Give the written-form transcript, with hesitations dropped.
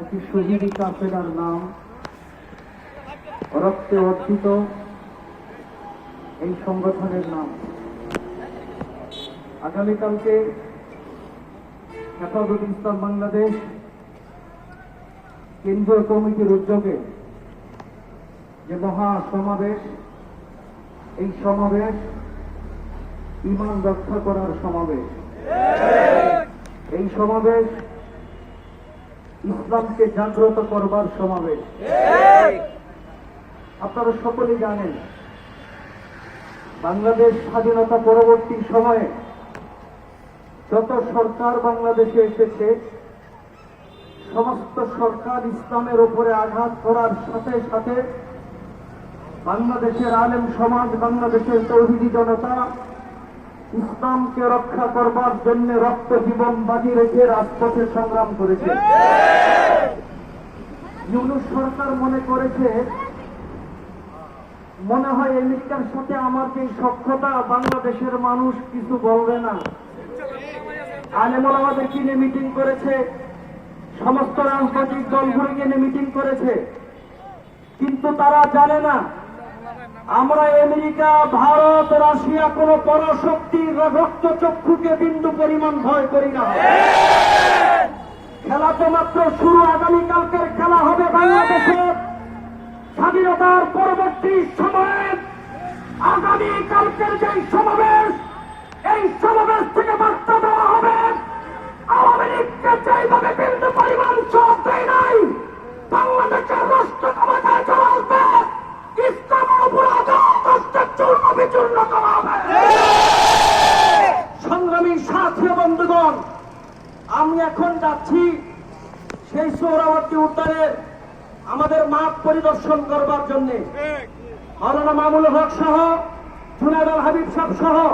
একটি শহীদ কাফেলার নাম, রক্তে অর্জিত এই সংগঠনের নাম। আগামীকালকে হেফাজত ইসলাম বাংলাদেশ কেন্দ্রীয় কমিটির উদ্যোগে যে মহা সমাবেশ, এই সমাবেশ ঈমান রক্ষা করার সমাবেশ। এই সমাবেশ ইসলামকে জাগ্রত করবার সমাবেশ। আপনারা সকলেই জানেন, বাংলাদেশ স্বাধীনতা পরবর্তী সময়ে যত সরকার বাংলাদেশে এসেছে, সমস্ত সরকার ইসলামের উপরে আঘাত করার সাথে সাথে বাংলাদেশের আলেম সমাজ, বাংলাদেশের তৌহিদি জনতা ইসলামকে রক্ষা করবার জন্য রক্ত জীবন বাজি রেখে রাজপথে সংগ্রাম করেছে। ইউনূস সরকার মনে করেছে, মনে হয় আমেরিকার সাথে আমার যে সখ্যতা, বাংলাদেশের মানুষ কিছু বলবে না। আলেম ওলামাদেরকে নিয়ে মিটিং করেছে, সমস্ত রাজনৈতিক দলগুলিকে নিয়ে মিটিং করেছে, কিন্তু তারা জানে না আমরা আমেরিকা, ভারত, রাশিয়া কোন পরশক্তির রক্তচক্ষুকে বিন্দু পরিমাণ ভয় করি না। খেলা তো মাত্র শুরু। আগামীকালকের খেলা হবে বাংলাদেশের স্বাধীনতার পরবর্তী সময়ে। আগামীকালকের যে সমাবেশ, এই সমাবেশ থেকে বার্তা দেওয়া হবে আওয়ামী লীগকে যেভাবে বিন্দু পরিমাণ সব দেয় নাই, বাংলাদেশের রাষ্ট্র ক্ষমতায় চলে আসবে, ইসলামের উপর আঘাত চূর্ণ বিচূর্ণ করা হবে। সংগ্রামী সাথী বন্ধুগণ, আমি এখন যাচ্ছি সেই সোহরাওয়ার্দী উদ্যানের আমাদের মাঠ পরিদর্শন করবার জন্য। মাওলানা মামুনুল হক সহ, জুনায়েদ আল হাবিব সাহেব সহ